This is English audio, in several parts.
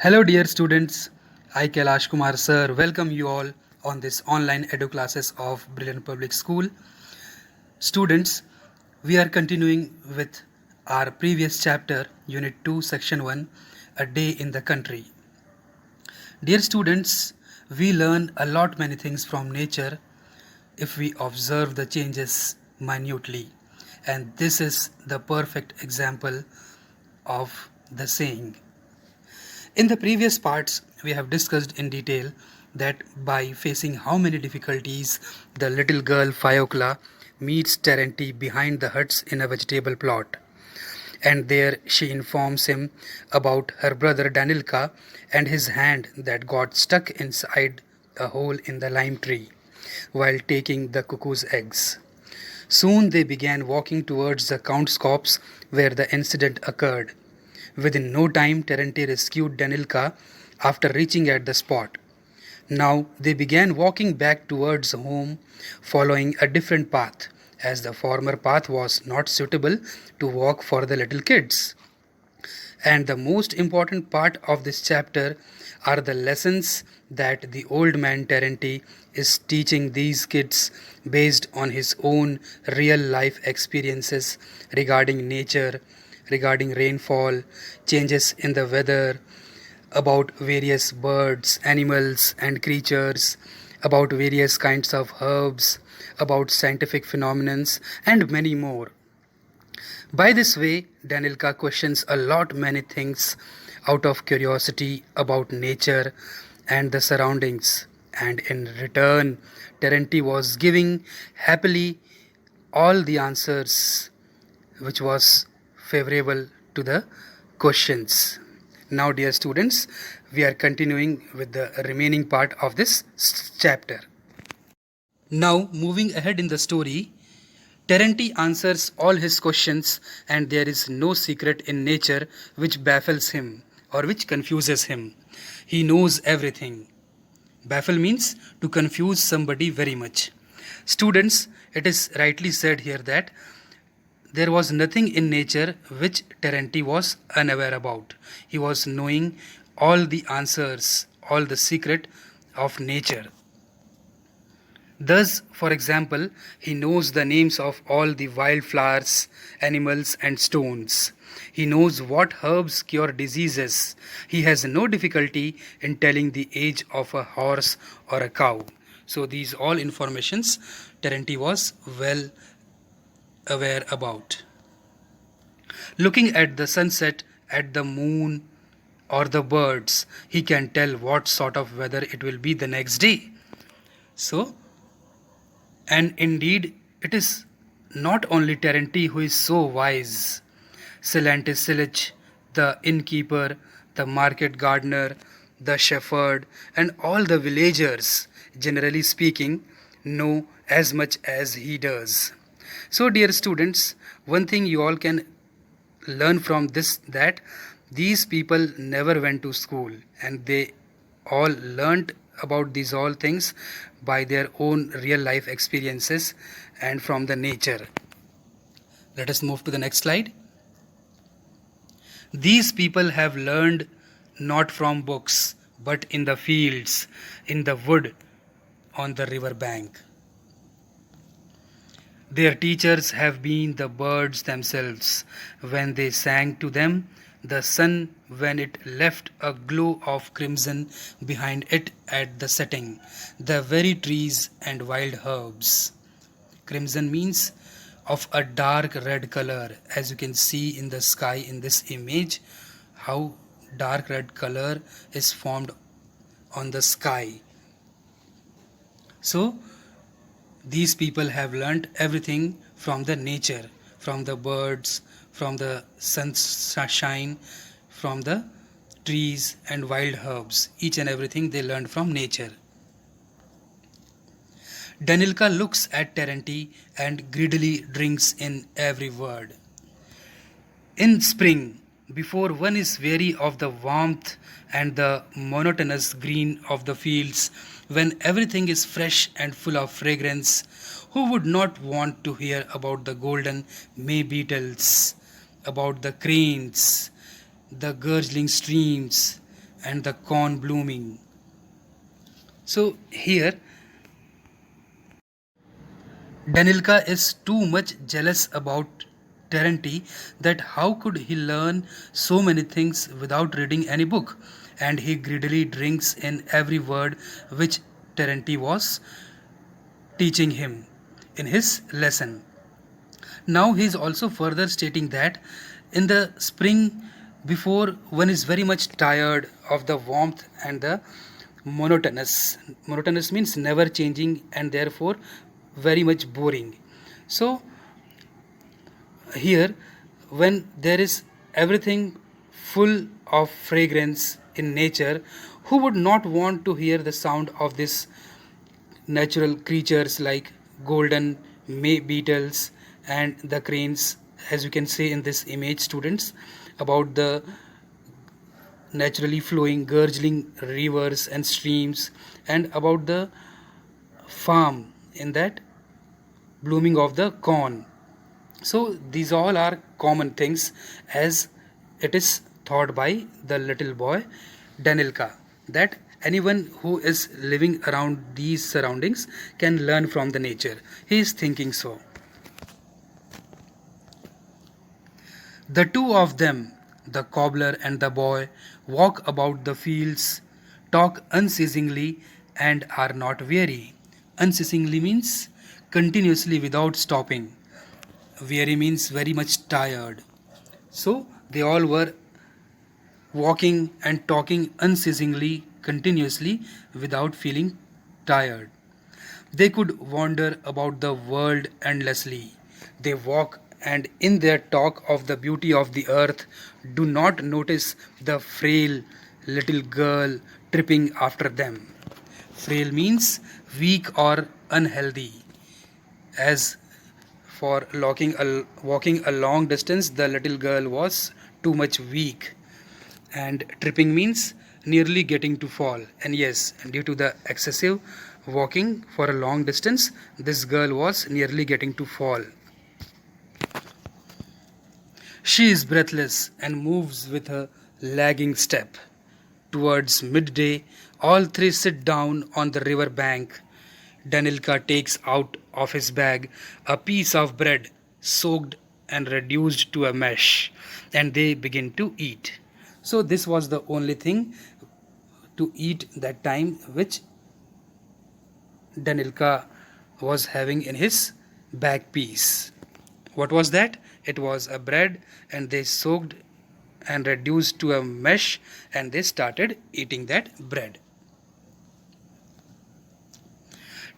Hello, dear students. I, Kailash Kumar sir, welcome you all on this online edu classes of Brilliant Public School. Students, we are continuing with our previous chapter, Unit 2, Section 1, A Day in the Country. Dear students, we learn a lot many things from nature if we observe the changes minutely. And this is the perfect example of the saying. In the previous parts, we have discussed in detail that by facing how many difficulties the little girl Fiocla meets Terenti behind the huts in a vegetable plot. And there she informs him about her brother Danilka and his hand that got stuck inside a hole in the lime tree while taking the cuckoo's eggs. Soon they began walking towards the Count's copse where the incident occurred. Within no time, Terenti rescued Danilka after reaching at the spot. Now they began walking back towards home, following a different path, as the former path was not suitable to walk for the little kids. And the most important part of this chapter are the lessons that the old man Terenti is teaching these kids based on his own real life experiences regarding nature, regarding rainfall, changes in the weather, about various birds, animals, and creatures, about various kinds of herbs, about scientific phenomena, and many more. By this way, Danilka questions a lot many things out of curiosity about nature and the surroundings, and in return, Terenti was giving happily all the answers which was favorable to the questions. Now, dear students, we are continuing with the remaining part of this chapter. Now, moving ahead in the story, Terenti answers all his questions, and there is no secret in nature which baffles him or which confuses him. He knows everything. Baffle means to confuse somebody very much. Students, it is rightly said here that there was nothing in nature which Terenti was unaware about. He was knowing all the answers, all the secret of nature. Thus, for example, he knows the names of all the wildflowers, animals, and stones. He knows what herbs cure diseases. He has no difficulty in telling the age of a horse or a cow. So, these all informations Terenti was well aware about. Looking at the sunset, at the moon, or the birds, he can tell what sort of weather it will be the next day. So, and indeed, it is not only Terenti who is so wise. Silantis Silich, the innkeeper, the market gardener, the shepherd, and all the villagers, generally speaking, know as much as he does. So, dear students, one thing you all can learn from this that these people never went to school and they all learnt about these all things by their own real life experiences and from the nature. Let us move to the next slide. These people have learned not from books but in the fields, in the wood, on the river bank. Their teachers have been the birds themselves. When they sang to them, the sun, when it left a glow of crimson behind it at the setting, the very trees and wild herbs. Crimson means of a dark red color, as you can see in the sky in this image, how dark red color is formed on the sky. So, these people have learnt everything from the nature, from the birds, from the sunshine, from the trees and wild herbs. Each and everything they learned from nature. Danilka looks at Terenti and greedily drinks in every word. In spring, before one is weary of the warmth and the monotonous green of the fields, when everything is fresh and full of fragrance, who would not want to hear about the golden may beetles, about the cranes, the gurgling streams, and the corn blooming. So here Danilka is too much jealous about Terenti that how could he learn so many things without reading any book, and he greedily drinks in every word which Terenti was teaching him in his lesson. Now he is also further stating that in the spring, before one is very much tired of the warmth and the monotonous means never changing and therefore very much boring. So here when there is everything full of fragrance in nature, who would not want to hear the sound of this natural creatures like golden may beetles and the cranes, as you can see in this image, students, about the naturally flowing gurgling rivers and streams, and about the farm in that blooming of the corn. So these all are common things as it is thought by the little boy Danilka, that anyone who is living around these surroundings can learn from the nature. He is thinking so. The two of them, the cobbler and the boy, walk about the fields, talk unceasingly, and are not weary. Unceasingly means continuously without stopping. Weary means very much tired. So they all were walking and talking unceasingly, continuously, without feeling tired. They could wander about the world endlessly. They walk and in their talk of the beauty of the earth do not notice the frail little girl tripping after them. Frail means weak or unhealthy. As for walking a long distance, the little girl was too much weak. And tripping means nearly getting to fall. And yes, due to the excessive walking for a long distance, this girl was nearly getting to fall. She is breathless and moves with a lagging step. Towards midday, all three sit down on the river bank. Danilka takes out of his bag a piece of bread soaked and reduced to a mesh, and they begin to eat. So this was the only thing to eat that time which Danilka was having in his bag piece. What was that? It was a bread, and they soaked and reduced to a mesh, and they started eating that bread.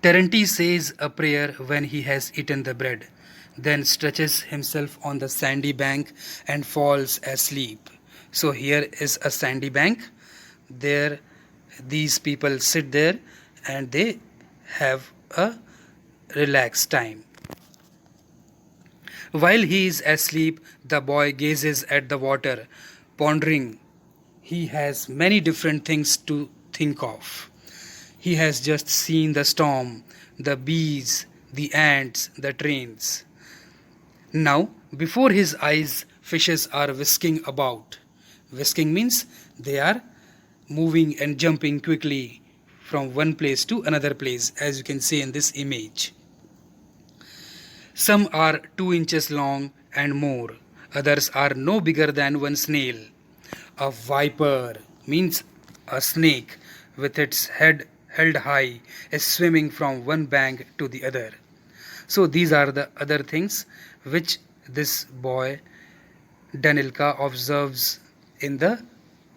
Terenti says a prayer when he has eaten the bread, then stretches himself on the sandy bank and falls asleep. So here is a sandy bank. There these people sit there and they have a relaxed time. While he is asleep, the boy gazes at the water, pondering. He has many different things to think of. He has just seen the storm, the bees, the ants, the trains. Now, before his eyes, fishes are whisking about. Whisking means they are moving and jumping quickly from one place to another place, as you can see in this image. Some are 2 inches long and more. Others are no bigger than one snail. A viper means a snake with its head held high is swimming from one bank to the other. So these are the other things which this boy Danilka observes in the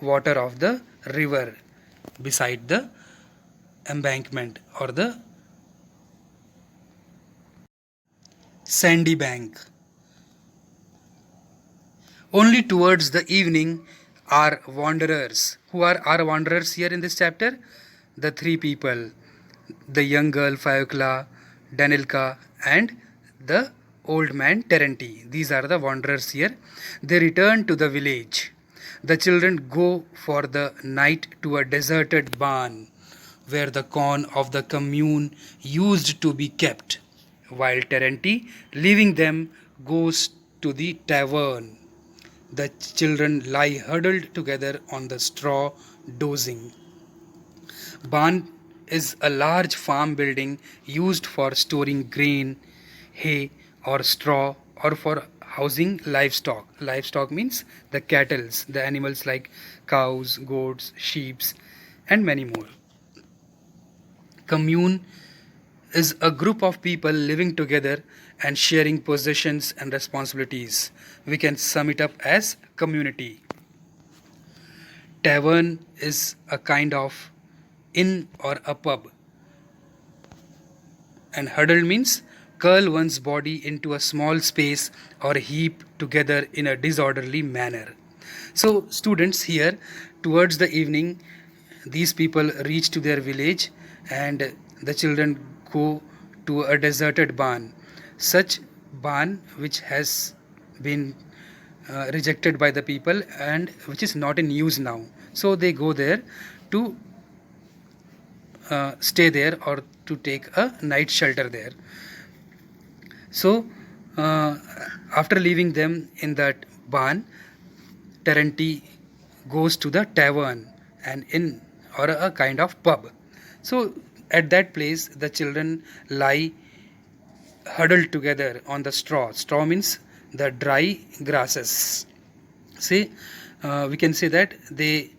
water of the river beside the embankment or the sandy bank. Only towards the evening are wanderers. Who are our wanderers here in this chapter? The 3 people, the young girl Fayokla, Danilka, and the old man Terenti. These are the wanderers here. They return to the village. The children go for the night to a deserted barn where the corn of the commune used to be kept, while Terenti, leaving them, goes to the tavern. The children lie huddled together on the straw dozing. Barn is a large farm building used for storing grain, hay, or straw, or for housing livestock. Livestock means the cattle, the animals like cows, goats, sheep, and many more. Commune is a group of people living together and sharing possessions and responsibilities. We can sum it up as community. Tavern is a kind of inn or a pub. And huddle means curl one's body into a small space or heap together in a disorderly manner. So, students, here towards the evening, these people reach to their village and the children go to a deserted barn. Such barn which has been rejected by the people and which is not in use now. So they go there to stay there or to take a night shelter there. So, uh, after leaving them in that barn, Terenti goes to the tavern and in or a kind of pub. So, at that place, the children lie huddled together on the straw. Straw means the dry grasses. See, we can say that they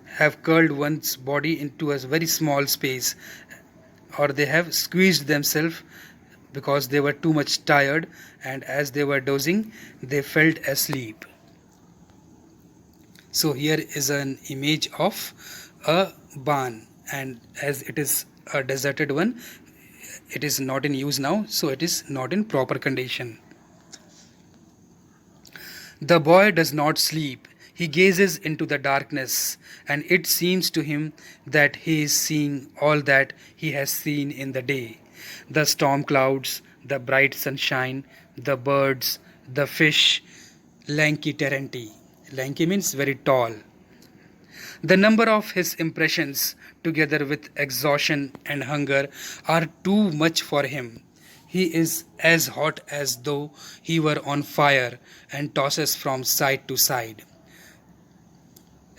have curled one's body into a very small space, or they have squeezed themselves because they were too much tired, and as they were dozing they felt asleep. So here is an image of a barn, and as it is a deserted one, it is not in use now, so it is not in proper condition. The boy does not sleep. He gazes into the darkness, and it seems to him that he is seeing all that he has seen in the day: the storm clouds, the bright sunshine, the birds, the fish. Lanky Terenti. Lanky means very tall. The number of his impressions, together with exhaustion and hunger, are too much for him. He is as hot as though he were on fire and tosses from side to side.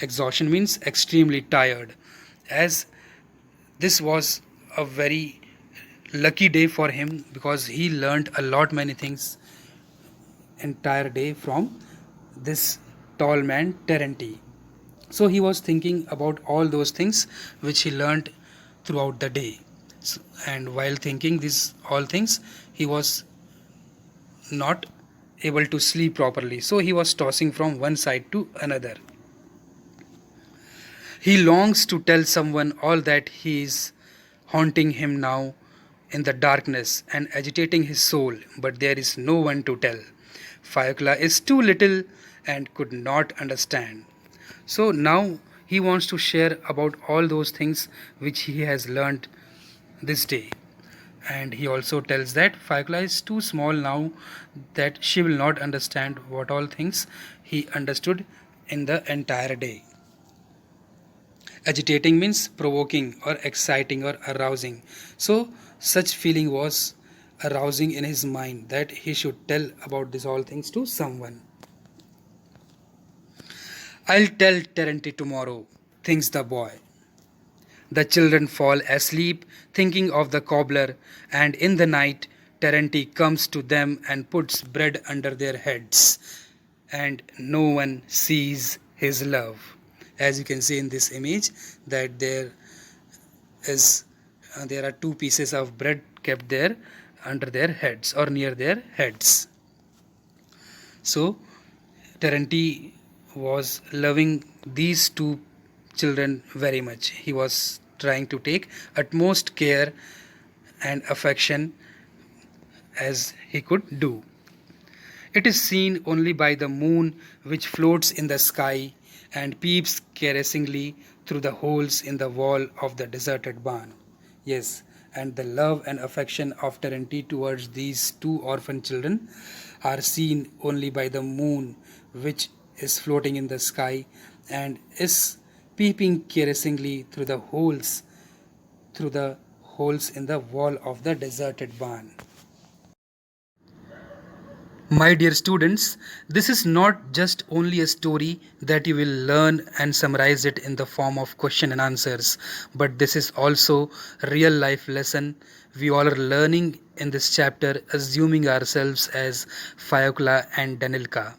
Exhaustion means extremely tired. As this was a very lucky day for him because he learned a lot many things entire day from this tall man Terenti. So he was thinking about all those things which he learned throughout the day. And while thinking these all things, he was not able to sleep properly. So he was tossing from one side to another. He longs to tell someone all that he is haunting him now in the darkness and agitating his soul, but there is no one to tell. Fayokla is too little and could not understand. So now he wants to share about all those things which he has learned this day. And he also tells that Fayokla is too small now that she will not understand what all things he understood in the entire day. Agitating means provoking or exciting or arousing. So such feeling was arousing in his mind that he should tell about these all things to someone. I'll tell Terenti tomorrow, thinks the boy. The children fall asleep thinking of the cobbler, and in the night Terenti comes to them and puts bread under their heads, and no one sees his love. As you can see in this image that is there are two pieces of bread kept there under their heads or near their heads. So Terenti was loving these two children very much. He was trying to take utmost care and affection as he could do. It is seen only by the moon which floats in the sky and peeps caressingly through the holes in the wall of the deserted barn. Yes, and the love and affection of Terenti towards these two orphan children are seen only by the moon which is floating in the sky and is peeping caressingly through the holes in the wall of the deserted barn. My dear students, this is not just only a story that you will learn and summarize it in the form of question and answers, but this is also a real life lesson we all are learning in this chapter, assuming ourselves as Fayokla and Danilka.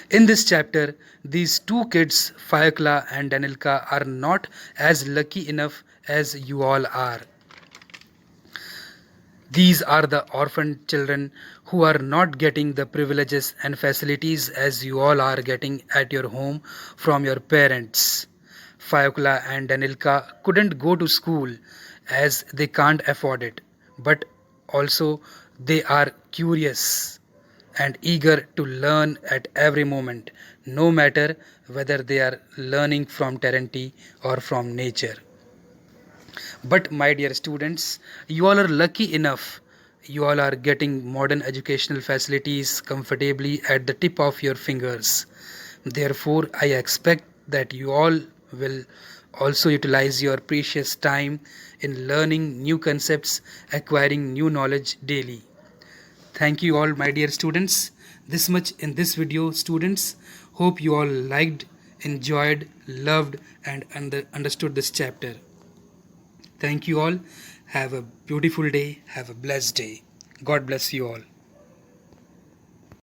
In this chapter, these two kids, Fayokla and Danilka, are not as lucky enough as you all are. These are the orphan children who are not getting the privileges and facilities as you all are getting at your home from your parents. Fayokla and Danilka couldn't go to school as they can't afford it, but also they are curious and eager to learn at every moment, no matter whether they are learning from Tarenti or from nature. But my dear students, you all are lucky enough. You all are getting modern educational facilities comfortably at the tip of your fingers. Therefore, I expect that you all will also utilize your precious time in learning new concepts, acquiring new knowledge daily. Thank you all, my dear students. This much in this video, students. Hope you all liked, enjoyed, loved, and understood this chapter. Thank you all. Have a beautiful day. Have a blessed day. God bless you all.